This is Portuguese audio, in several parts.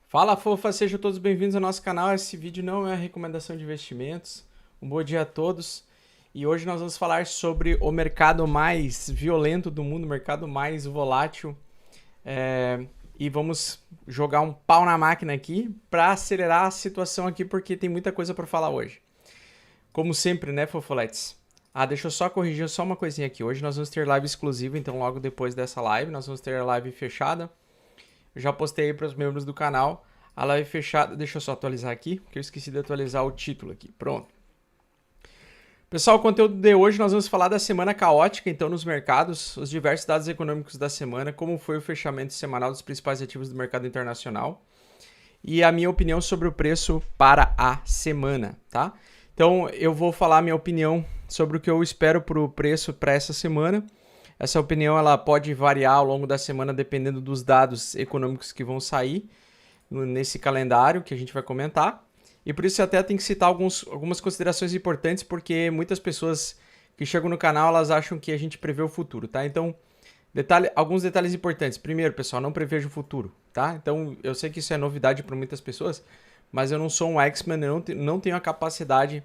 Fala, fofa, sejam todos bem-vindos ao nosso canal. Esse vídeo não é recomendação de investimentos. Um bom dia a todos. E hoje nós vamos falar sobre o mercado mais violento do mundo, o mercado mais volátil. E vamos jogar um pau na máquina aqui para acelerar a situação aqui, porque tem muita coisa para falar hoje. Como sempre, né, fofoletes? Deixa eu só corrigir só uma coisinha aqui. Hoje nós vamos ter live exclusiva, então logo depois dessa live nós vamos ter a live fechada. Eu já postei aí para os membros do canal a live fechada. Deixa eu só atualizar aqui, porque eu esqueci de atualizar o título aqui. Pronto. Pessoal, o conteúdo de hoje nós vamos falar da semana caótica, então, nos mercados, os diversos dados econômicos da semana, como foi o fechamento semanal dos principais ativos do mercado internacional e a minha opinião sobre o preço para a semana, tá? Então, eu vou falar a minha opinião sobre o que eu espero para o preço para essa semana. Essa opinião ela pode variar ao longo da semana dependendo dos dados econômicos que vão sair nesse calendário que a gente vai comentar. E por isso até tem que citar algumas considerações importantes, porque muitas pessoas que chegam no canal elas acham que a gente prevê o futuro, tá? Então, alguns detalhes importantes. Primeiro, pessoal, não prevejo o futuro, tá? Então, eu sei que isso é novidade para muitas pessoas, mas eu não sou um X-Men, eu não tenho a capacidade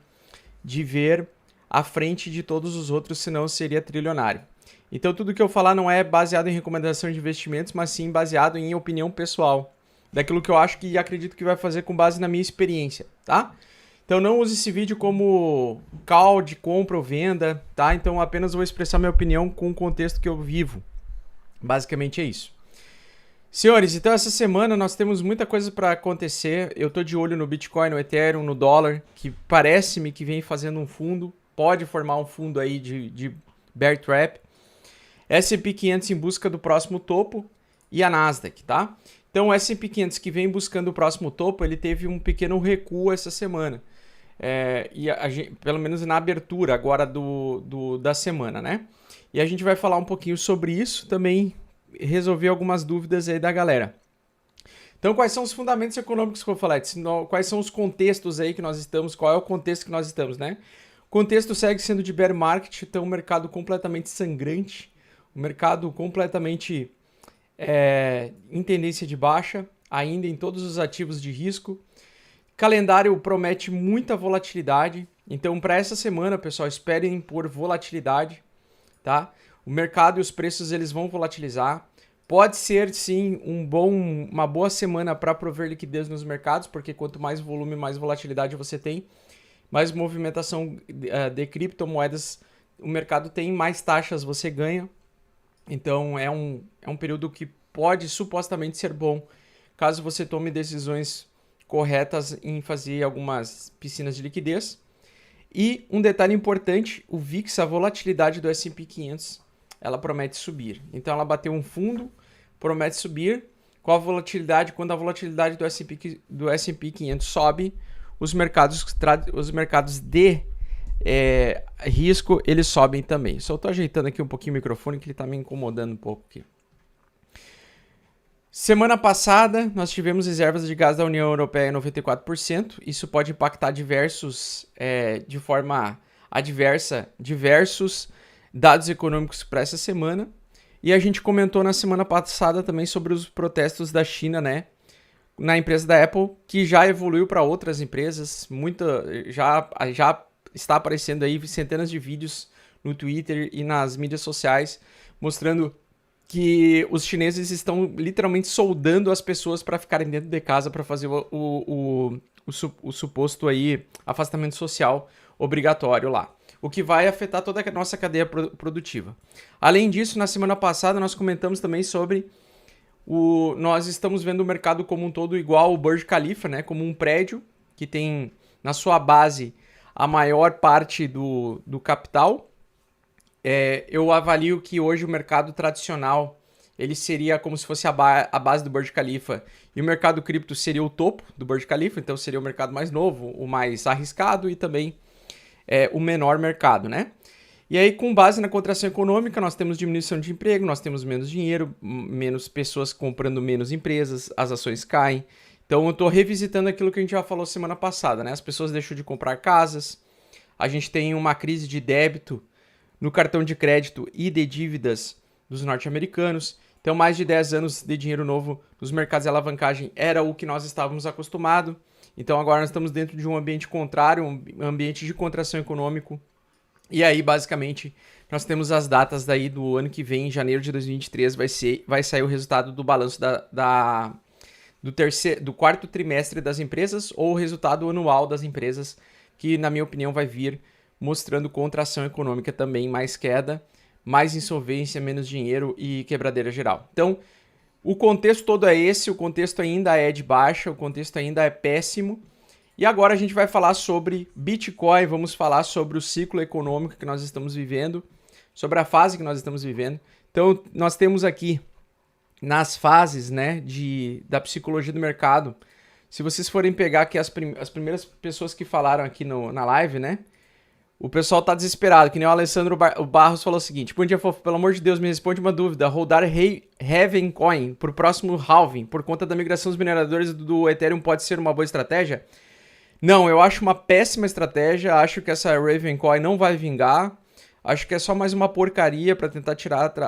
de ver à frente de todos os outros, senão eu seria trilionário. Então, tudo que eu falar não é baseado em recomendação de investimentos, mas sim baseado em opinião pessoal, daquilo que eu acho que acredito que vai fazer com base na minha experiência, tá? Então, não use esse vídeo como call de compra ou venda, tá? Então, apenas vou expressar minha opinião com o contexto que eu vivo. Basicamente é isso. Senhores, então essa semana nós temos muita coisa para acontecer. Eu tô de olho no Bitcoin, no Ethereum, no dólar, que parece-me que vem fazendo um fundo, pode formar um fundo aí de bear trap. S&P 500 em busca do próximo topo e a Nasdaq, tá? Então o S&P 500 que vem buscando o próximo topo, ele teve um pequeno recuo essa semana. Pelo menos na abertura agora da semana, né? E a gente vai falar um pouquinho sobre isso, também resolver algumas dúvidas aí da galera. Então quais são os fundamentos econômicos que eu falei? Quais são os contextos aí que nós estamos? Qual é o contexto que nós estamos, né? O contexto segue sendo de bear market, então um mercado completamente sangrante, um mercado completamente em tendência de baixa, ainda em todos os ativos de risco. Calendário promete muita volatilidade, então para essa semana, pessoal, esperem por volatilidade, tá? O mercado e os preços eles vão volatilizar. Pode ser sim uma boa semana para prover liquidez nos mercados, porque quanto mais volume, mais volatilidade você tem, mais movimentação de criptomoedas o mercado tem, mais taxas você ganha. Então é um período que pode supostamente ser bom, caso você tome decisões corretas em fazer algumas piscinas de liquidez. E um detalhe importante, o VIX, a volatilidade do S&P 500, ela promete subir. Então ela bateu um fundo, promete subir. Com a volatilidade, quando a volatilidade do S&P 500 sobe, os mercados de risco, eles sobem também. Só estou ajeitando aqui um pouquinho o microfone, que ele está me incomodando um pouco aqui. Semana passada, nós tivemos reservas de gás da União Europeia em 94%. Isso pode impactar de forma adversa diversos dados econômicos para essa semana. E a gente comentou na semana passada também sobre os protestos da China, né? Na empresa da Apple, que já evoluiu para outras empresas. Já está aparecendo aí centenas de vídeos no Twitter e nas mídias sociais mostrando que os chineses estão literalmente soldando as pessoas para ficarem dentro de casa para fazer o suposto aí afastamento social obrigatório lá, o que vai afetar toda a nossa cadeia produtiva. Além disso, na semana passada nós comentamos também sobre nós estamos vendo o mercado como um todo igual o Burj Khalifa, né, como um prédio que tem na sua base a maior parte do capital. Eu avalio que hoje o mercado tradicional ele seria como se fosse a base do Burj Khalifa e o mercado cripto seria o topo do Burj Khalifa, então seria o mercado mais novo, o mais arriscado e também o menor mercado, né? E aí, com base na contração econômica, nós temos diminuição de emprego, nós temos menos dinheiro, menos pessoas comprando menos empresas, as ações caem. Então, eu estou revisitando aquilo que a gente já falou semana passada, né? As pessoas deixam de comprar casas, a gente tem uma crise de débito no cartão de crédito e de dívidas dos norte-americanos. Então, mais de 10 anos de dinheiro novo nos mercados de alavancagem era o que nós estávamos acostumados. Então, agora nós estamos dentro de um ambiente contrário, um ambiente de contração econômico. E aí, basicamente, nós temos as datas daí do ano que vem, em janeiro de 2023, vai sair o resultado do balanço do quarto trimestre das empresas ou o resultado anual das empresas, que, na minha opinião, vai vir mostrando contração econômica também, mais queda, mais insolvência, menos dinheiro e quebradeira geral. Então, o contexto todo é esse, o contexto ainda é de baixa, o contexto ainda é péssimo. E agora a gente vai falar sobre Bitcoin, vamos falar sobre o ciclo econômico que nós estamos vivendo, sobre a fase que nós estamos vivendo. Então, nós temos aqui nas fases, né, da psicologia do mercado. Se vocês forem pegar aqui as primeiras pessoas que falaram aqui na live, né, o pessoal tá desesperado, que nem o Alessandro Barros falou o seguinte: bom dia, fofo, pelo amor de Deus, me responde uma dúvida. Holdar Ravencoin pro próximo halving, por conta da migração dos mineradores do Ethereum, pode ser uma boa estratégia? Não, eu acho uma péssima estratégia, acho que essa Ravencoin não vai vingar, acho que é só mais uma porcaria para tentar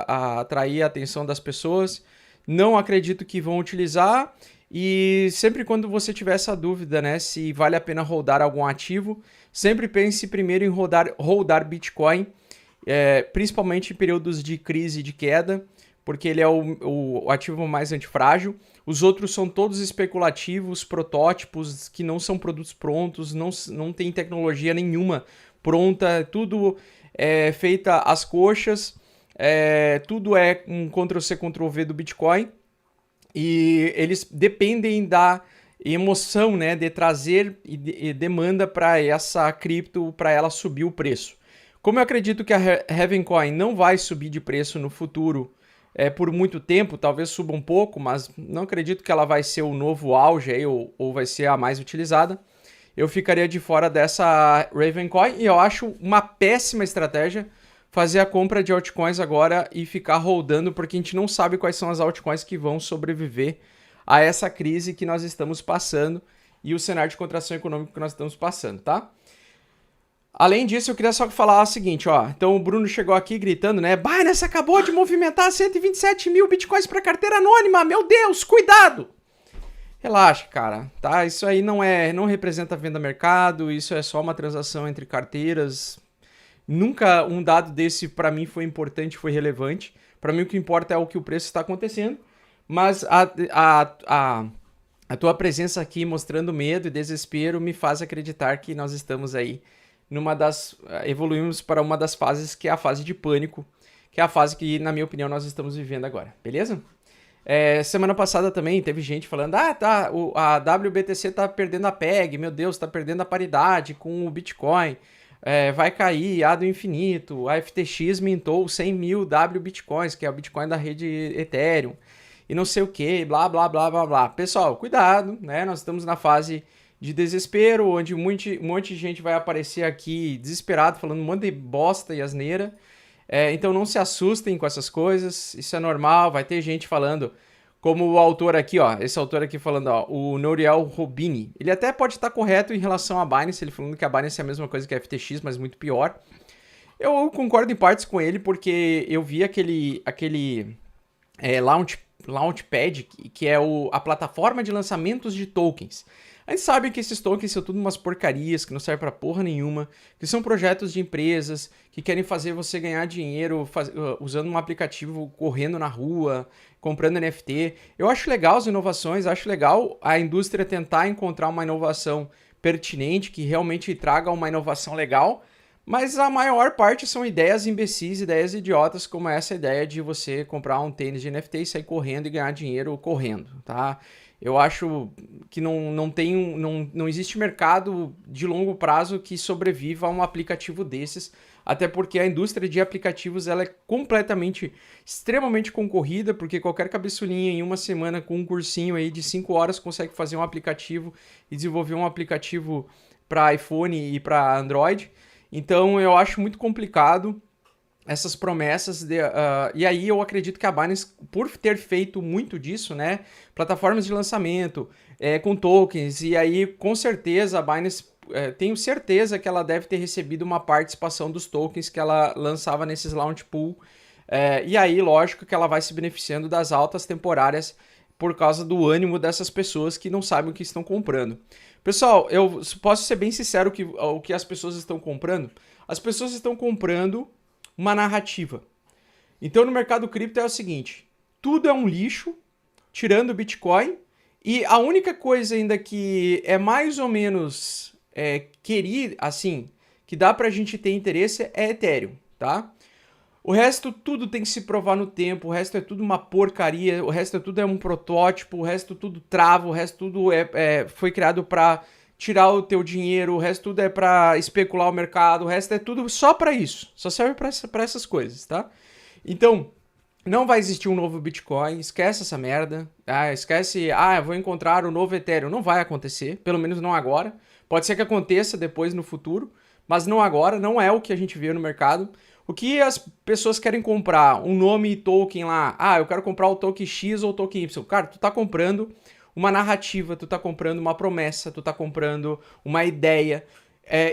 atrair a atenção das pessoas. Não acredito que vão utilizar, e sempre quando você tiver essa dúvida, né, se vale a pena holdar algum ativo, sempre pense primeiro em holdar Bitcoin, principalmente em períodos de crise e de queda, porque ele é o ativo mais antifrágil. Os outros são todos especulativos, protótipos, que não são produtos prontos, não tem tecnologia nenhuma pronta, tudo é feita às coxas, tudo é um Ctrl-C, Ctrl-V do Bitcoin, e eles dependem da emoção, né, de trazer e demanda para essa cripto, para ela subir o preço. Como eu acredito que a Ravencoin não vai subir de preço no futuro por muito tempo, talvez suba um pouco, mas não acredito que ela vai ser o novo auge aí, ou vai ser a mais utilizada, eu ficaria de fora dessa Ravencoin, e eu acho uma péssima estratégia fazer a compra de altcoins agora e ficar holdando, porque a gente não sabe quais são as altcoins que vão sobreviver a essa crise que nós estamos passando e o cenário de contração econômica que nós estamos passando, tá? Além disso, eu queria só falar o seguinte, ó. Então o Bruno chegou aqui gritando, né? Binance acabou de movimentar 127 mil bitcoins para carteira anônima, meu Deus, cuidado! Relaxa, cara, tá? Isso aí não representa venda mercado, isso é só uma transação entre carteiras. Nunca um dado desse para mim foi importante, foi relevante. Para mim o que importa é o que o preço está acontecendo. Mas a tua presença aqui mostrando medo e desespero me faz acreditar que nós estamos aí evoluímos para uma das fases que é a fase de pânico, que é a fase que, na minha opinião, nós estamos vivendo agora, beleza? Semana passada também teve gente falando, a WBTC tá perdendo a PEG, meu Deus, tá perdendo a paridade com o Bitcoin, vai cair, do infinito, a FTX mintou 100 mil Bitcoins, que é o Bitcoin da rede Ethereum, e não sei o que, blá, blá, blá, blá, blá. Pessoal, cuidado, né? Nós estamos na fase de desespero, onde um monte de gente vai aparecer aqui desesperado, falando um monte de bosta e asneira. Então não se assustem com essas coisas, isso é normal, vai ter gente falando, como o autor aqui, ó, esse autor aqui falando, ó, o Nouriel Robini. Ele até pode estar correto em relação à Binance, ele falando que a Binance é a mesma coisa que a FTX, mas muito pior. Eu concordo em partes com ele, porque eu vi aquele Launchpad, que é a plataforma de lançamentos de tokens. A gente sabe que esses tokens são tudo umas porcarias, que não servem pra porra nenhuma, que são projetos de empresas que querem fazer você ganhar dinheiro usando um aplicativo, correndo na rua, comprando NFT. Eu acho legal as inovações, acho legal a indústria tentar encontrar uma inovação pertinente, que realmente traga uma inovação legal, mas a maior parte são ideias imbecis, ideias idiotas, como essa ideia de você comprar um tênis de NFT e sair correndo e ganhar dinheiro correndo, tá? Eu acho que não existe mercado de longo prazo que sobreviva a um aplicativo desses, até porque a indústria de aplicativos ela é extremamente concorrida, porque qualquer cabeçulinha em uma semana com um cursinho aí de 5 horas consegue fazer um aplicativo e desenvolver um aplicativo para iPhone e para Android. Então eu acho muito complicado essas promessas, e aí eu acredito que a Binance, por ter feito muito disso, né, plataformas de lançamento, com tokens, e aí com certeza a Binance, tenho certeza que ela deve ter recebido uma participação dos tokens que ela lançava nesses launch pool, E aí, lógico que ela vai se beneficiando das altas temporárias por causa do ânimo dessas pessoas que não sabem o que estão comprando. Pessoal, eu posso ser bem sincero o que as pessoas estão comprando? As pessoas estão comprando uma narrativa. Então, no mercado cripto é o seguinte, tudo é um lixo, tirando o Bitcoin, e a única coisa ainda que é mais ou menos assim, que dá pra gente ter interesse é Ethereum, tá? O resto tudo tem que se provar no tempo, o resto é tudo uma porcaria, o resto tudo é um protótipo, o resto tudo trava, o resto tudo foi criado para tirar o teu dinheiro, o resto tudo é para especular o mercado, o resto é tudo só para isso, só serve para essas coisas, tá? Então, não vai existir um novo Bitcoin, esquece essa merda, esquece, eu vou encontrar o novo Ethereum, não vai acontecer, pelo menos não agora, pode ser que aconteça depois no futuro, mas não agora, não é o que a gente vê no mercado. O que as pessoas querem comprar? Um nome e token lá. Eu quero comprar o token X ou o token Y. Cara, tu tá comprando uma narrativa, tu tá comprando uma promessa, tu tá comprando uma ideia.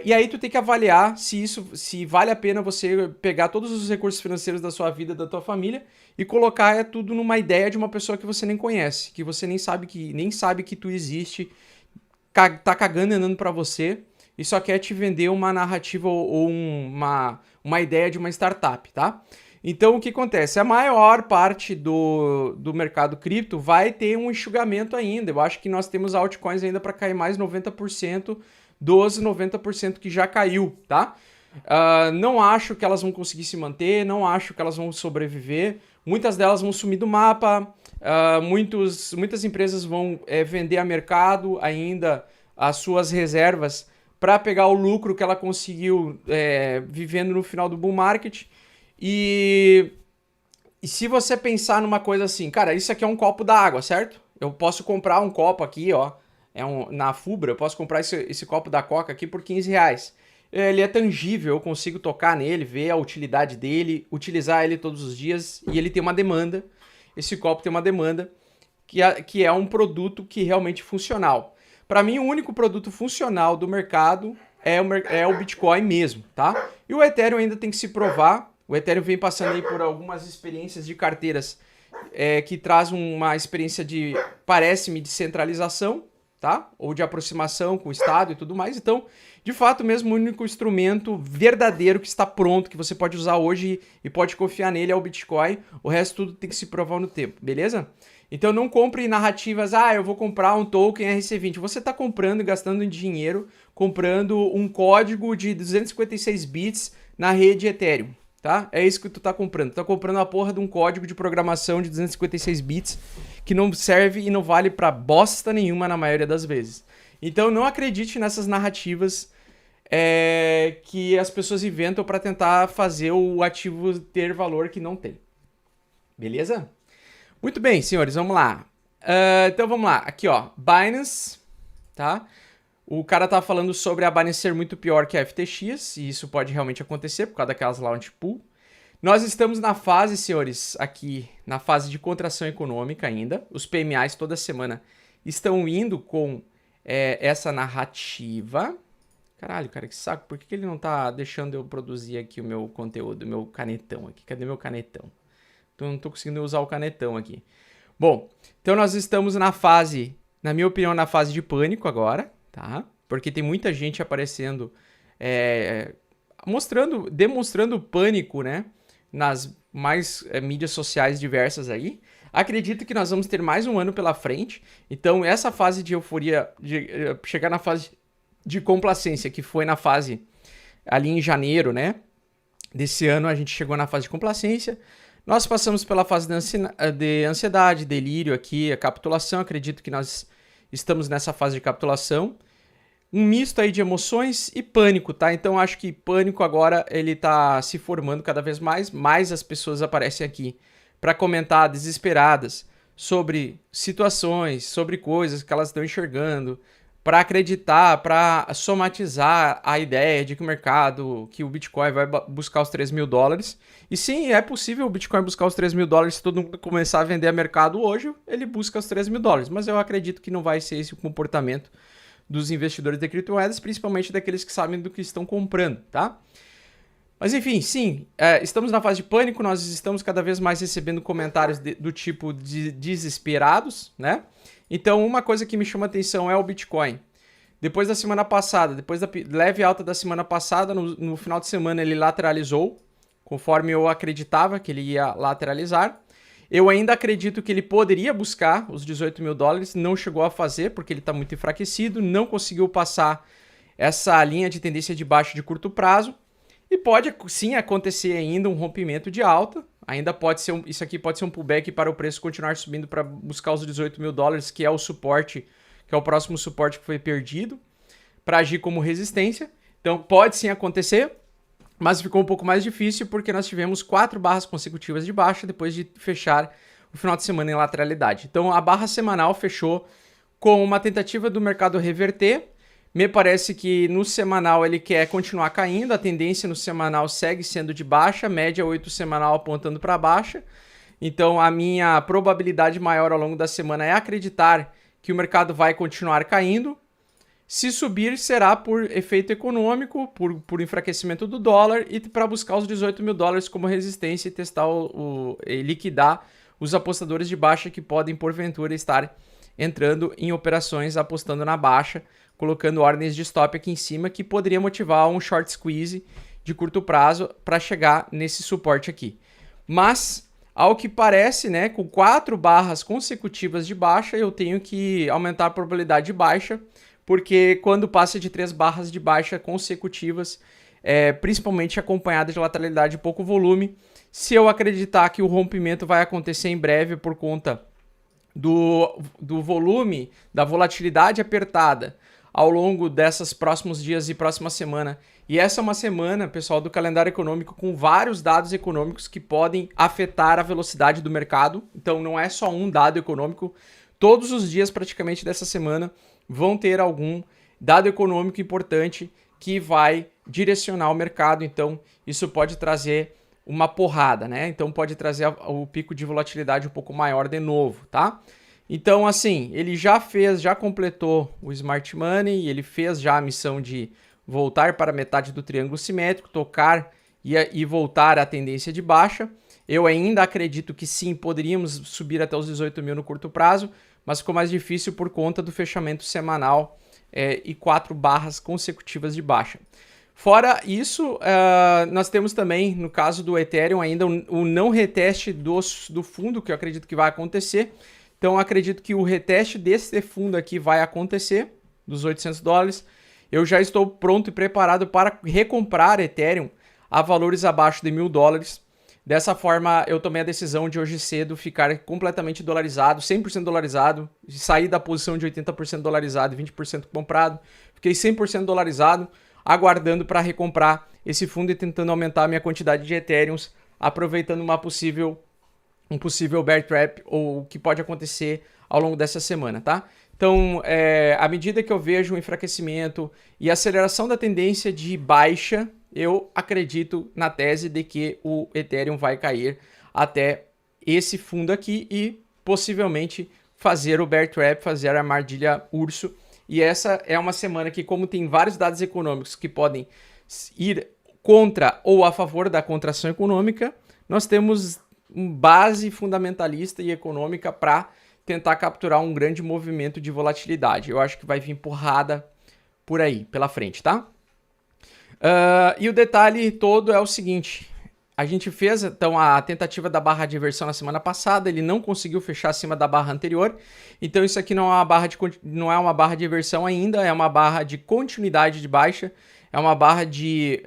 E aí tu tem que avaliar se vale a pena você pegar todos os recursos financeiros da sua vida, da tua família, e colocar tudo numa ideia de uma pessoa que você nem conhece, que você nem sabe que tu existe, tá cagando e andando pra você, e só quer te vender uma narrativa ou uma ideia de uma startup, tá? Então, o que acontece? A maior parte do mercado cripto vai ter um enxugamento ainda. Eu acho que nós temos altcoins ainda para cair mais 90% dos 90% que já caiu, tá? Não acho que elas vão conseguir se manter, não acho que elas vão sobreviver. Muitas delas vão sumir do mapa, muitas empresas vão vender a mercado ainda as suas reservas para pegar o lucro que ela conseguiu vivendo no final do bull market. E se você pensar numa coisa assim, cara, isso aqui é um copo d'água, certo? Eu posso comprar um copo aqui, ó, na Fubra, eu posso comprar esse copo da Coca aqui por 15 reais. Ele é tangível, eu consigo tocar nele, ver a utilidade dele, utilizar ele todos os dias, e ele tem uma demanda. Esse copo tem uma demanda que é um produto que realmente é funcional. Para mim, o único produto funcional do mercado é o Bitcoin mesmo, tá? E o Ethereum ainda tem que se provar. O Ethereum vem passando aí por algumas experiências de carteiras que traz uma experiência parece-me, de centralização, tá? Ou de aproximação com o Estado e tudo mais. Então, de fato, mesmo o único instrumento verdadeiro que está pronto, que você pode usar hoje e pode confiar nele é o Bitcoin. O resto tudo tem que se provar no tempo, beleza? Então não compre narrativas, eu vou comprar um token RC20. Você está comprando e gastando dinheiro, comprando um código de 256 bits na rede Ethereum, tá? É isso que tu tá comprando. Tu tá comprando a porra de um código de programação de 256 bits que não serve e não vale pra bosta nenhuma na maioria das vezes. Então não acredite nessas narrativas que as pessoas inventam para tentar fazer o ativo ter valor que não tem. Beleza? Muito bem, senhores, vamos lá. Então vamos lá. Aqui, ó, Binance, tá? O cara tá falando sobre a Binance ser muito pior que a FTX, e isso pode realmente acontecer por causa daquelas launch pool. Nós estamos na fase, senhores, aqui, na fase de contração econômica ainda. Os PMIs toda semana estão indo com essa narrativa. Caralho, cara, que saco. Por que ele não tá deixando eu produzir aqui o meu conteúdo, o meu canetão aqui? Cadê meu canetão? Então não tô conseguindo usar o canetão aqui. Bom, então nós estamos na fase, na minha opinião, na fase de pânico agora, tá? Porque tem muita gente aparecendo, demonstrando pânico, né? Nas mais mídias sociais diversas aí. Acredito que nós vamos ter mais um ano pela frente. Então essa fase de euforia, de chegar na fase de complacência, que foi na fase ali em janeiro, né? Desse ano a gente chegou na fase de complacência. Nós passamos pela fase de ansiedade, delírio aqui, a capitulação. Acredito que nós estamos nessa fase de capitulação. Um misto aí de emoções e pânico, tá? Então acho que pânico agora ele tá se formando cada vez mais as pessoas aparecem aqui para comentar desesperadas sobre situações, sobre coisas que elas estão enxergando, para acreditar, para somatizar a ideia de que o mercado, que o Bitcoin vai buscar os $3.000. E sim, é possível o Bitcoin buscar os $3.000 se todo mundo começar a vender a mercado hoje, ele busca os $3.000. Mas eu acredito que não vai ser esse o comportamento dos investidores de criptomoedas, principalmente daqueles que sabem do que estão comprando, tá? Mas enfim, sim, estamos na fase de pânico, nós estamos cada vez mais recebendo comentários do tipo de desesperados, né? Então, uma coisa que me chama atenção é o Bitcoin. Depois da semana passada, depois da leve alta da semana passada, no final de semana ele lateralizou, conforme eu acreditava que ele ia lateralizar. Eu ainda acredito que ele poderia buscar os 18 mil dólares, não chegou a fazer porque ele está muito enfraquecido, não conseguiu passar essa linha de tendência de baixa de curto prazo. E pode sim acontecer ainda um rompimento de alta, ainda pode ser isso aqui pode ser um pullback para o preço continuar subindo para buscar os 18 mil dólares, que é o suporte, que é o próximo suporte que foi perdido, para agir como resistência. Então pode sim acontecer, mas ficou um pouco mais difícil porque nós tivemos 4 barras consecutivas de baixa depois de fechar o final de semana em lateralidade. Então a barra semanal fechou com uma tentativa do mercado reverter. Me parece que no semanal ele quer continuar caindo, a tendência no semanal segue sendo de baixa, média 8 semanal apontando para baixa. Então a minha probabilidade maior ao longo da semana é acreditar que o mercado vai continuar caindo. Se subir, será por efeito econômico, por enfraquecimento do dólar e para buscar os 18 mil dólares como resistência e testar e liquidar os apostadores de baixa que podem, porventura, estar entrando em operações apostando na baixa, colocando ordens de stop aqui em cima, que poderia motivar um short squeeze de curto prazo para chegar nesse suporte aqui. Mas, ao que parece, né, com 4 barras consecutivas de baixa, eu tenho que aumentar a probabilidade de baixa, porque quando passa de 3 barras de baixa consecutivas, principalmente acompanhada de lateralidade e pouco volume, se eu acreditar que o rompimento vai acontecer em breve por conta do volume, da volatilidade apertada ao longo desses próximos dias e próxima semana. E essa é uma semana, pessoal, do calendário econômico com vários dados econômicos que podem afetar a velocidade do mercado. Então não é só um dado econômico. Todos os dias praticamente dessa semana vão ter algum dado econômico importante que vai direcionar o mercado. Então isso pode trazer uma porrada, né? Então pode trazer o pico de volatilidade um pouco maior de novo, tá? Então, assim, ele já completou o Smart Money, ele fez já a missão de voltar para metade do triângulo simétrico, tocar e voltar à tendência de baixa. Eu ainda acredito que sim, poderíamos subir até os 18 mil no curto prazo, mas ficou mais difícil por conta do fechamento semanal e 4 barras consecutivas de baixa. Fora isso, nós temos também, no caso do Ethereum, ainda o não reteste do fundo, que eu acredito que vai acontecer. Então, eu acredito que o reteste desse fundo aqui vai acontecer, dos 800 dólares. Eu já estou pronto e preparado para recomprar Ethereum a valores abaixo de 1.000 dólares. Dessa forma, eu tomei a decisão de hoje cedo ficar completamente dolarizado, 100% dolarizado, sair da posição de 80% dolarizado e 20% comprado. Fiquei 100% dolarizado, aguardando para recomprar esse fundo e tentando aumentar a minha quantidade de Ethereums, aproveitando um possível bear trap ou o que pode acontecer ao longo dessa semana, tá? Então, à medida que eu vejo o enfraquecimento e aceleração da tendência de baixa, eu acredito na tese de que o Ethereum vai cair até esse fundo aqui e possivelmente fazer o bear trap, fazer a armadilha urso. E essa é uma semana que, como tem vários dados econômicos que podem ir contra ou a favor da contração econômica, nós temos base fundamentalista e econômica para tentar capturar um grande movimento de volatilidade. Eu acho que vai vir porrada por aí, pela frente, tá? E o detalhe todo é o seguinte: a gente fez então a tentativa da barra de inversão na semana passada, ele não conseguiu fechar acima da barra anterior, então isso aqui não é uma barra de inversão ainda, é uma barra de continuidade de baixa, é uma barra de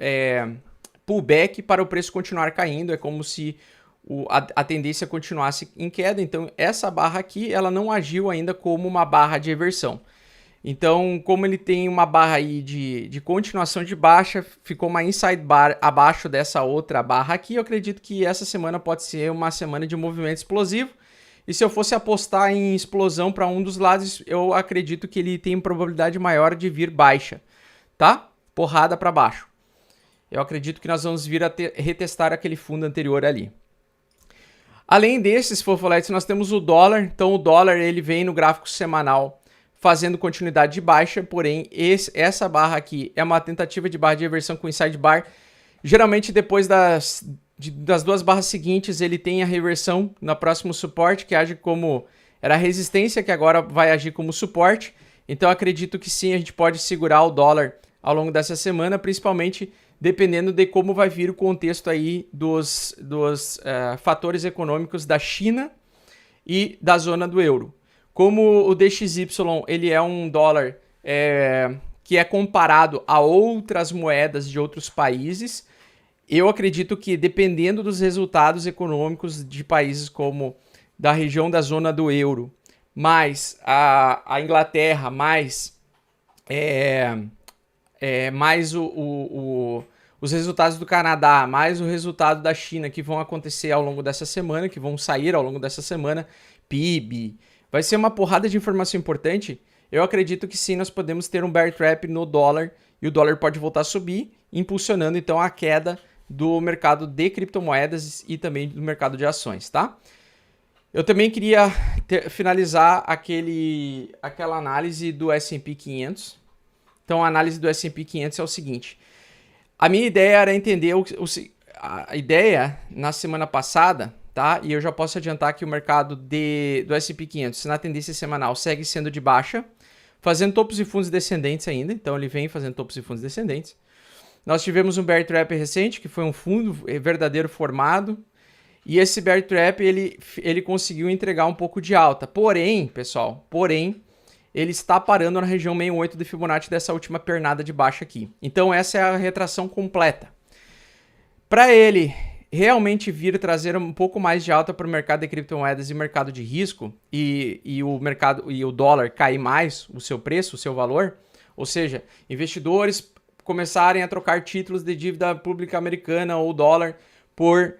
pullback para o preço continuar caindo, é como se a tendência continuasse em queda. Então essa barra aqui ela não agiu ainda como uma barra de reversão. Então, como ele tem uma barra aí de continuação de baixa, ficou uma inside bar abaixo dessa outra barra aqui. Eu acredito que essa semana pode ser uma semana de movimento explosivo. E se eu fosse apostar em explosão para um dos lados, eu acredito que ele tem probabilidade maior de vir baixa, tá? Porrada para baixo. Eu acredito que nós vamos vir a retestar aquele fundo anterior ali. Além desses fofoletes, nós temos o dólar. Então, o dólar ele vem no gráfico semanal fazendo continuidade de baixa, porém essa barra aqui é uma tentativa de barra de reversão com inside bar Geralmente depois das duas barras seguintes ele tem a reversão no próximo suporte, que age como era resistência, que agora vai agir como suporte. Então acredito que sim, a gente pode segurar o dólar ao longo dessa semana, principalmente dependendo de como vai vir o contexto aí dos fatores econômicos da China e da zona do euro. Como o DXY ele é um dólar que é comparado a outras moedas de outros países, eu acredito que dependendo dos resultados econômicos de países como da região da zona do euro, mais a Inglaterra, mais os resultados do Canadá, mais o resultado da China que vão acontecer ao longo dessa semana, que vão sair ao longo dessa semana, PIB, vai ser uma porrada de informação importante. Eu acredito que sim, nós podemos ter um bear trap no dólar e o dólar pode voltar a subir, impulsionando então a queda do mercado de criptomoedas e também do mercado de ações, tá? Eu também queria finalizar aquela análise do S&P 500. Então, a análise do S&P 500 é o seguinte. A minha ideia era entender a ideia na semana passada, tá? E eu já posso adiantar que o mercado do S&P 500 na tendência semanal segue sendo de baixa, fazendo topos e fundos descendentes ainda. Então, ele vem fazendo topos e fundos descendentes. Nós tivemos um bear trap recente, que foi um fundo verdadeiro formado. E esse bear trap, ele conseguiu entregar um pouco de alta. Porém, pessoal, ele está parando na região 68 de Fibonacci dessa última pernada de baixa aqui. Então, essa é a retração completa. Para ele realmente vir trazer um pouco mais de alta para o mercado de criptomoedas e mercado de risco, e o dólar cair mais o seu preço, o seu valor, ou seja, investidores começarem a trocar títulos de dívida pública americana ou dólar por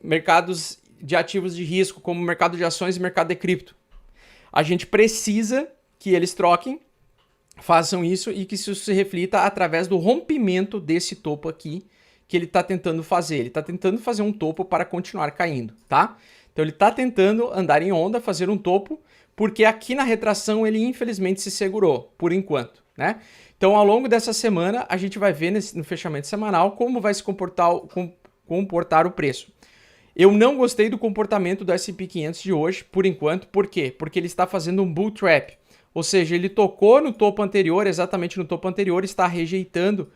mercados de ativos de risco, como mercado de ações e mercado de cripto. A gente precisa que eles troquem, façam isso e que isso se reflita através do rompimento desse topo aqui que ele está tentando fazer. Ele está tentando fazer um topo para continuar caindo, tá? Então ele está tentando andar em onda, fazer um topo, porque aqui na retração ele infelizmente se segurou, por enquanto, né? Então ao longo dessa semana a gente vai ver no fechamento semanal como vai se comportar o preço. Eu não gostei do comportamento do S&P 500 de hoje, por enquanto. Por quê? Porque ele está fazendo um bull trap. Ou seja, ele tocou no topo anterior, exatamente no topo anterior, está rejeitando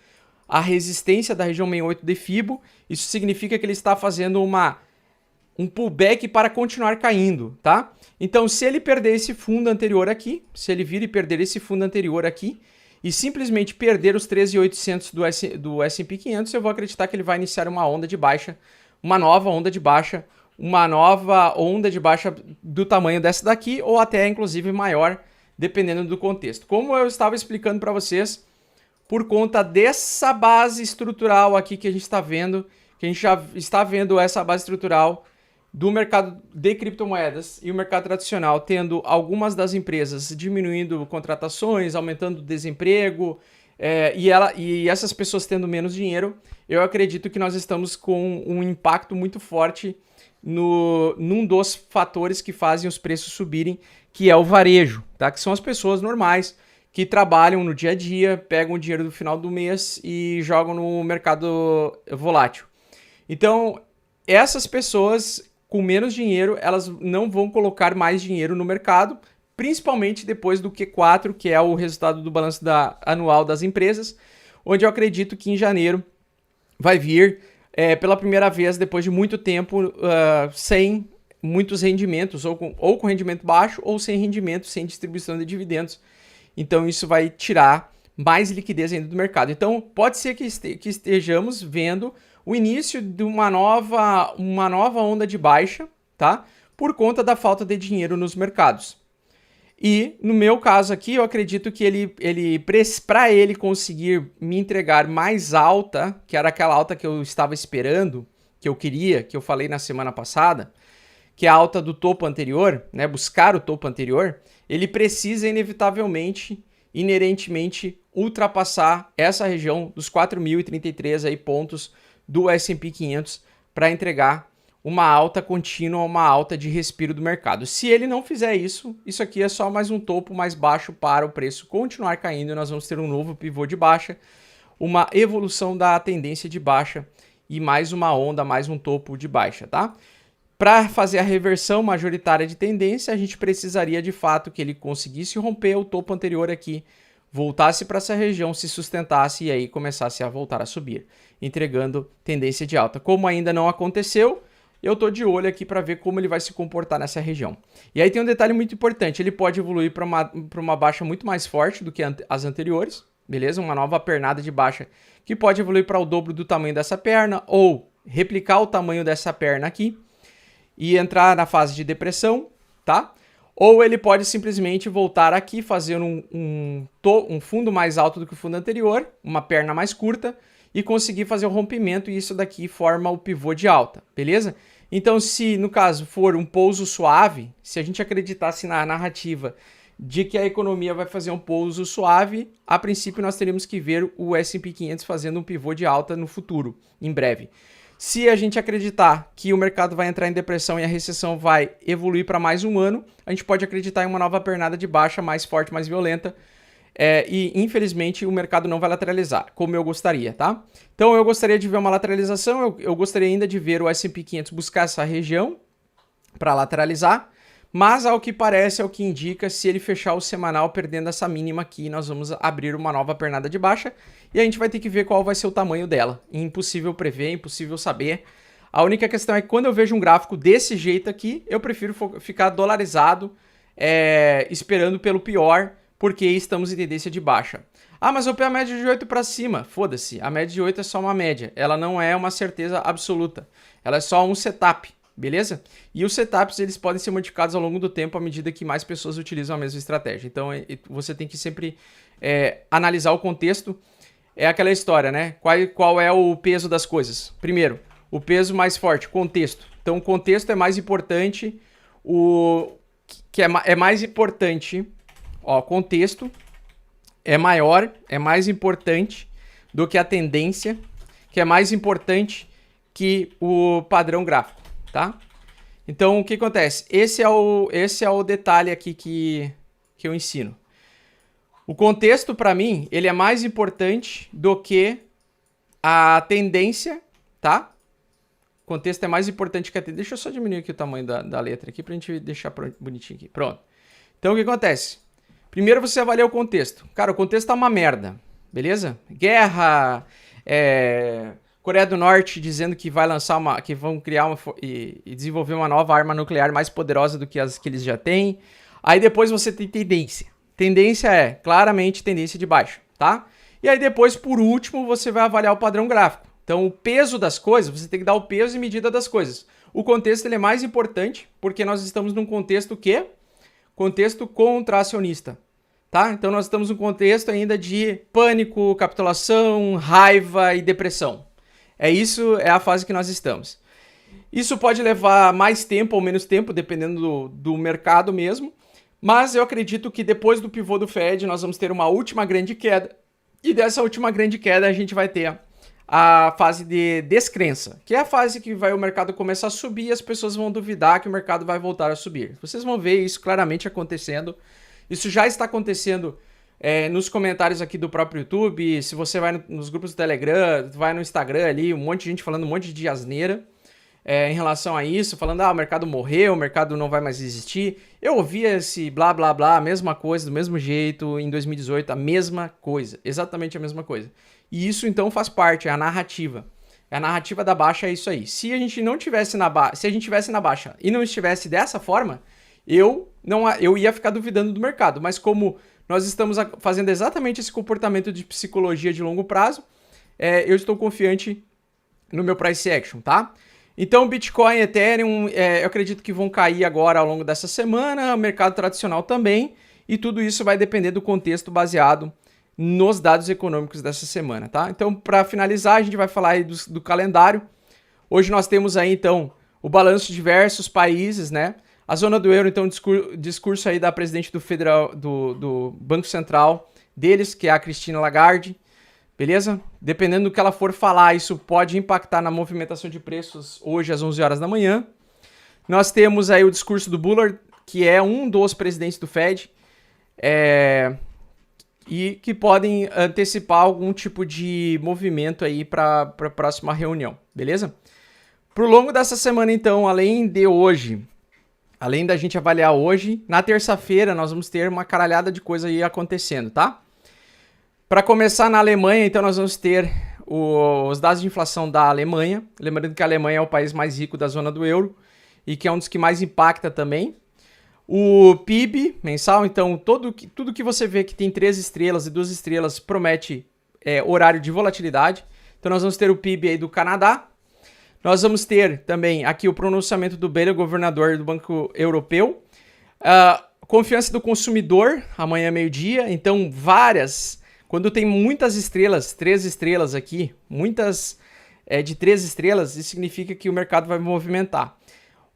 a resistência da região 68 de Fibo. Isso significa que ele está fazendo um pullback para continuar caindo, tá? Então, se ele perder esse fundo anterior aqui, se ele vir e perder esse fundo anterior aqui, e simplesmente perder os 13.800 do S&P 500, eu vou acreditar que ele vai iniciar uma onda de baixa, uma nova onda de baixa do tamanho dessa daqui, ou até inclusive maior, dependendo do contexto. Como eu estava explicando para vocês, por conta dessa base estrutural aqui que a gente está vendo, que a gente já está vendo essa base estrutural do mercado de criptomoedas e o mercado tradicional, tendo algumas das empresas diminuindo contratações, aumentando o desemprego, e essas pessoas tendo menos dinheiro, eu acredito que nós estamos com um impacto muito forte num dos fatores que fazem os preços subirem, que é o varejo, tá? Que são as pessoas normais que trabalham no dia a dia, pegam o dinheiro do final do mês e jogam no mercado volátil. Então, essas pessoas com menos dinheiro, elas não vão colocar mais dinheiro no mercado, principalmente depois do Q4, que é o resultado do balanço anual das empresas, onde eu acredito que em janeiro vai vir, pela primeira vez, depois de muito tempo, sem muitos rendimentos, ou com rendimento baixo, ou sem rendimento, sem distribuição de dividendos. Então isso vai tirar mais liquidez ainda do mercado. Então pode ser que estejamos vendo o início de uma nova onda de baixa, tá? Por conta da falta de dinheiro nos mercados. E no meu caso aqui, eu acredito que para ele conseguir me entregar mais alta, que era aquela alta que eu estava esperando, que eu queria, que eu falei na semana passada, que é a alta do topo anterior, né? Buscar o topo anterior, ele precisa inevitavelmente, inerentemente, ultrapassar essa região dos 4.033 aí pontos do S&P 500 para entregar uma alta contínua, uma alta de respiro do mercado. Se ele não fizer isso, isso aqui é só mais um topo mais baixo para o preço continuar caindo e nós vamos ter um novo pivô de baixa, uma evolução da tendência de baixa e mais uma onda, mais um topo de baixa, tá? Para fazer a reversão majoritária de tendência, a gente precisaria de fato que ele conseguisse romper o topo anterior aqui, voltasse para essa região, se sustentasse e aí começasse a voltar a subir, entregando tendência de alta. Como ainda não aconteceu, eu estou de olho aqui para ver como ele vai se comportar nessa região. E aí tem um detalhe muito importante, ele pode evoluir para uma baixa muito mais forte do que as anteriores, beleza? Uma nova pernada de baixa que pode evoluir para o dobro do tamanho dessa perna ou replicar o tamanho dessa perna aqui e entrar na fase de depressão, tá? Ou ele pode simplesmente voltar aqui, fazer um fundo mais alto do que o fundo anterior, uma perna mais curta, e conseguir fazer o rompimento, e isso daqui forma o pivô de alta, beleza? Então, se no caso for um pouso suave, se a gente acreditasse na narrativa de que a economia vai fazer um pouso suave, a princípio nós teríamos que ver o S&P 500 fazendo um pivô de alta no futuro, em breve. Se a gente acreditar que o mercado vai entrar em depressão e a recessão vai evoluir para mais um ano, a gente pode acreditar em uma nova pernada de baixa mais forte, mais violenta, e infelizmente o mercado não vai lateralizar, como eu gostaria, tá? Então eu gostaria de ver uma lateralização, eu gostaria ainda de ver o S&P 500 buscar essa região para lateralizar, mas ao que parece, ao que indica, se ele fechar o semanal perdendo essa mínima aqui, nós vamos abrir uma nova pernada de baixa e a gente vai ter que ver qual vai ser o tamanho dela. Impossível prever, impossível saber. A única questão é que quando eu vejo um gráfico desse jeito aqui, eu prefiro ficar dolarizado, esperando pelo pior, porque estamos em tendência de baixa. Ah, mas eu pego a média de 8 para cima. Foda-se, a média de 8 é só uma média. Ela não é uma certeza absoluta. Ela é só um setup. Beleza? E os setups eles podem ser modificados ao longo do tempo à medida que mais pessoas utilizam a mesma estratégia. Então você tem que sempre analisar o contexto. É aquela história, né? Qual é o peso das coisas? Primeiro, o peso mais forte, contexto. Então o contexto é mais importante. É mais importante. Ó, contexto é maior, é mais importante do que a tendência, que é mais importante que o padrão gráfico. Tá? Então, o que acontece? Esse é o detalhe aqui que eu ensino. O contexto, para mim, ele é mais importante do que a tendência, tá? O contexto é mais importante que a tendência. Deixa eu só diminuir aqui o tamanho da letra aqui pra gente deixar bonitinho aqui. Pronto. Então, o que acontece? Primeiro você avalia o contexto. Cara, o contexto tá uma merda, beleza? Guerra, Coreia do Norte dizendo que vai lançar que vão criar e desenvolver uma nova arma nuclear mais poderosa do que as que eles já têm. Aí depois você tem tendência. Tendência é claramente tendência de baixa, tá? E aí depois, por último, você vai avaliar o padrão gráfico. Então, o peso das coisas, você tem que dar o peso e medida das coisas. O contexto ele é mais importante porque nós estamos num contexto que? Contexto contracionista, tá? Então, nós estamos num contexto ainda de pânico, capitulação, raiva e depressão. É a fase que nós estamos. Isso pode levar mais tempo ou menos tempo, dependendo do mercado mesmo, mas eu acredito que depois do pivô do Fed nós vamos ter uma última grande queda, e dessa última grande queda a gente vai ter a fase de descrença, que é a fase que o mercado começar a subir e as pessoas vão duvidar que o mercado vai voltar a subir. Vocês vão ver isso claramente acontecendo, isso já está acontecendo nos comentários aqui do próprio YouTube, se você vai nos grupos do Telegram, vai no Instagram ali, um monte de gente falando um monte de asneira em relação a isso, falando, o mercado morreu, o mercado não vai mais existir. Eu ouvia esse blá blá blá, a mesma coisa, do mesmo jeito, em 2018, a mesma coisa, exatamente a mesma coisa. E isso então faz parte, é a narrativa. A narrativa da baixa é isso aí. Se a gente não tivesse se a gente tivesse na baixa e não estivesse dessa forma, eu ia ficar duvidando do mercado, mas como nós estamos fazendo exatamente esse comportamento de psicologia de longo prazo, eu estou confiante no meu price action, tá? Então, Bitcoin e Ethereum, eu acredito que vão cair agora ao longo dessa semana, o mercado tradicional também, e tudo isso vai depender do contexto baseado nos dados econômicos dessa semana, tá? Então, para finalizar, a gente vai falar aí do calendário. Hoje nós temos aí, então, o balanço de diversos países, né? A zona do euro, então, discurso aí da presidente do Banco Central deles, que é a Christine Lagarde, beleza? Dependendo do que ela for falar, isso pode impactar na movimentação de preços hoje às 11 horas da manhã. Nós temos aí o discurso do Bullard, que é um dos presidentes do Fed, e que podem antecipar algum tipo de movimento aí para a próxima reunião, beleza? Pro longo dessa semana, então, além da gente avaliar hoje, na terça-feira nós vamos ter uma caralhada de coisa aí acontecendo, tá? Para começar, na Alemanha, então, nós vamos ter os dados de inflação da Alemanha. Lembrando que a Alemanha é o país mais rico da zona do euro e que é um dos que mais impacta também. O PIB mensal, então, tudo que você vê que tem 3 estrelas e 2 estrelas promete horário de volatilidade. Então, nós vamos ter o PIB aí do Canadá. Nós vamos ter também aqui o pronunciamento do Bailey, governador do Banco Europeu. Confiança do consumidor, amanhã meio-dia. Então, quando tem muitas estrelas, 3 estrelas aqui, muitas de 3 estrelas, isso significa que o mercado vai movimentar.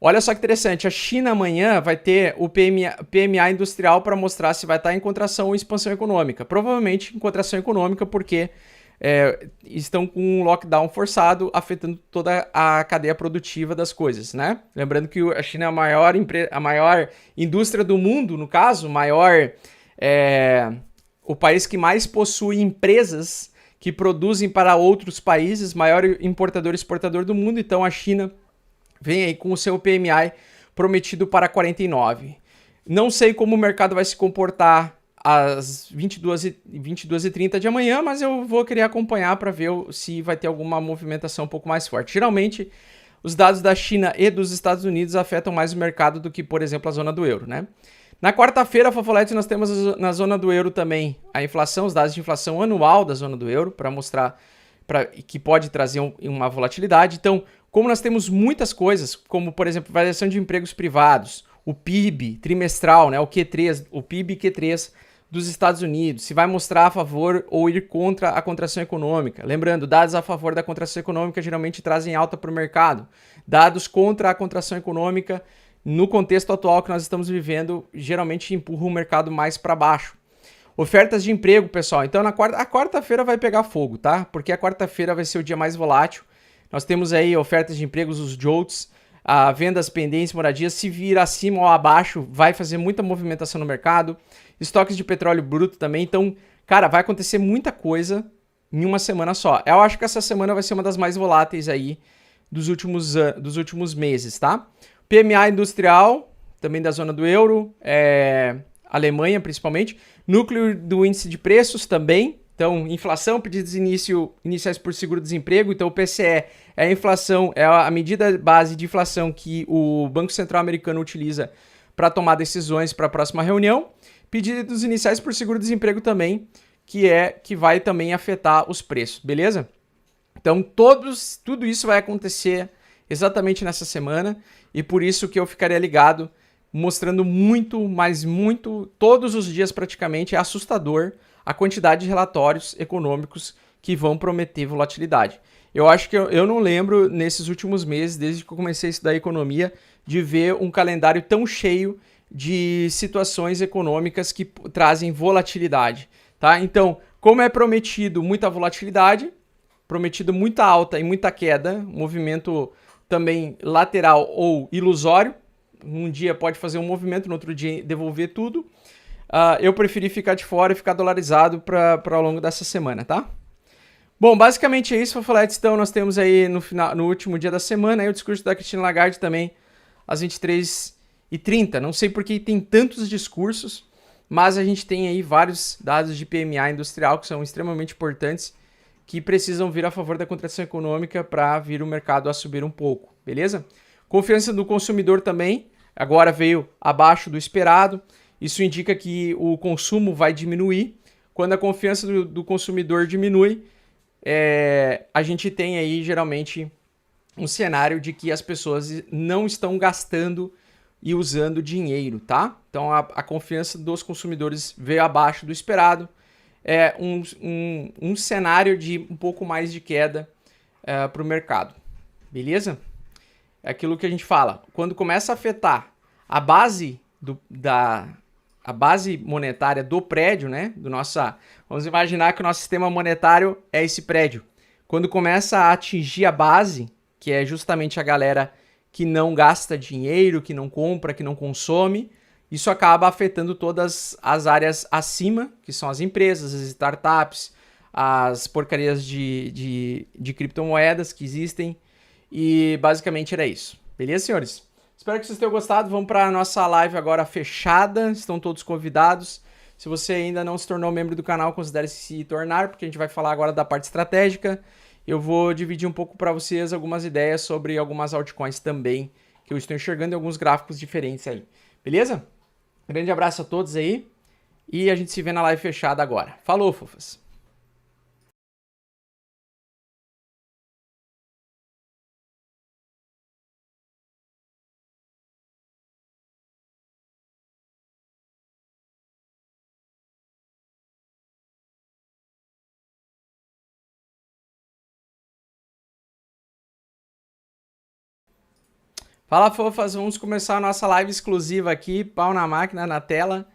Olha só que interessante, a China amanhã vai ter o PMI industrial para mostrar se vai estar em contração ou expansão econômica. Provavelmente em contração econômica, porque estão com um lockdown forçado, afetando toda a cadeia produtiva das coisas, né? Lembrando que a China é a maior indústria do mundo, no caso, o país que mais possui empresas que produzem para outros países, maior importador e exportador do mundo. Então a China vem aí com o seu PMI prometido para 49. Não sei como o mercado vai se comportar às 22h30 de amanhã, mas eu vou querer acompanhar para ver se vai ter alguma movimentação um pouco mais forte. Geralmente, os dados da China e dos Estados Unidos afetam mais o mercado do que, por exemplo, a zona do euro, né? Na quarta-feira, Fofolete, nós temos na zona do euro também a inflação, os dados de inflação anual da zona do euro, para mostrar que pode trazer uma volatilidade. Então, como nós temos muitas coisas, como, por exemplo, variação de empregos privados, o PIB trimestral, né, o Q3, o PIB Q3 dos Estados Unidos, se vai mostrar a favor ou ir contra a contração econômica. Lembrando, dados a favor da contração econômica geralmente trazem alta para o mercado. Dados contra a contração econômica, no contexto atual que nós estamos vivendo, geralmente empurram o mercado mais para baixo. Ofertas de emprego, pessoal. Então, a quarta-feira vai pegar fogo, tá? Porque a quarta-feira vai ser o dia mais volátil. Nós temos aí ofertas de empregos, os JOLTS, vendas pendentes, moradias. Se vir acima ou abaixo, vai fazer muita movimentação no mercado. Estoques de petróleo bruto também. Então, cara, vai acontecer muita coisa em uma semana só. Eu acho que essa semana vai ser uma das mais voláteis aí dos últimos meses, tá? PMI industrial, também da zona do euro, Alemanha principalmente. Núcleo do índice de preços também. Então, inflação, pedidos iniciais por seguro-desemprego. Então, o PCE é a inflação, é a medida base de inflação que o Banco Central americano utiliza para tomar decisões para a próxima reunião. Pedidos iniciais por seguro-desemprego também, que vai também afetar os preços, beleza? Então, tudo isso vai acontecer exatamente nessa semana e por isso que eu ficaria ligado, mostrando muito, mas muito, todos os dias praticamente. É assustador a quantidade de relatórios econômicos que vão prometer volatilidade. Eu acho que eu não lembro nesses últimos meses, desde que eu comecei a estudar economia, de ver um calendário tão cheio de situações econômicas que trazem volatilidade, tá? Então, como é prometido muita volatilidade, prometido muita alta e muita queda, movimento também lateral ou ilusório, um dia pode fazer um movimento, no outro dia devolver tudo. Eu preferi ficar de fora e ficar dolarizado para ao longo dessa semana, tá? Bom, basicamente é isso, Fofoletes. Então, nós temos aí no último dia da semana aí o discurso da Christine Lagarde também, às 23h30. Não sei por que tem tantos discursos, mas a gente tem aí vários dados de PMI industrial que são extremamente importantes, que precisam vir a favor da contração econômica para vir o mercado a subir um pouco, beleza? Confiança do consumidor também, agora veio abaixo do esperado. Isso indica que o consumo vai diminuir. Quando a confiança do consumidor diminui, a gente tem aí geralmente um cenário de que as pessoas não estão gastando e usando dinheiro, tá? Então a confiança dos consumidores veio abaixo do esperado. É um cenário de um pouco mais de queda para o mercado, beleza? É aquilo que a gente fala, quando começa a afetar a base a base monetária do prédio, né? Vamos imaginar que o nosso sistema monetário é esse prédio. Quando começa a atingir a base, que é justamente a galera que não gasta dinheiro, que não compra, que não consome, Isso acaba afetando todas as áreas acima, que são as empresas, as startups, as porcarias de criptomoedas que existem. E basicamente era isso. Beleza, senhores? Espero que vocês tenham gostado. Vamos para a nossa live agora fechada. Estão todos convidados. Se você ainda não se tornou membro do canal, considere se tornar, porque a gente vai falar agora da parte estratégica. Eu vou dividir um pouco para vocês algumas ideias sobre algumas altcoins também, que eu estou enxergando em alguns gráficos diferentes aí. Beleza? Grande abraço a todos aí. E a gente se vê na live fechada agora. Falou, fofas! Fala, fofas, vamos começar a nossa live exclusiva aqui, pau na máquina, na tela.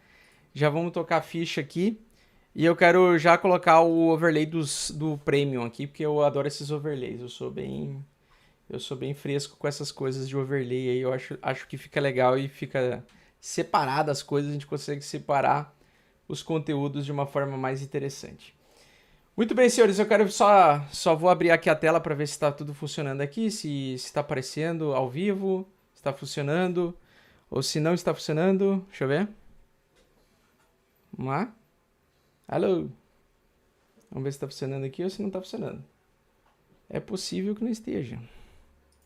Já vamos tocar ficha aqui. E eu quero já colocar o overlay do Premium aqui, porque eu adoro esses overlays. Eu sou bem fresco com essas coisas de overlay aí. Eu acho que fica legal e fica separado as coisas, a gente consegue separar os conteúdos de uma forma mais interessante. Muito bem, senhores, eu quero só vou abrir aqui a tela para ver se está tudo funcionando aqui, se está aparecendo ao vivo, se está funcionando, ou se não está funcionando. Deixa eu ver. Vamos lá. Alô. Vamos ver se está funcionando aqui ou se não está funcionando. É possível que não esteja.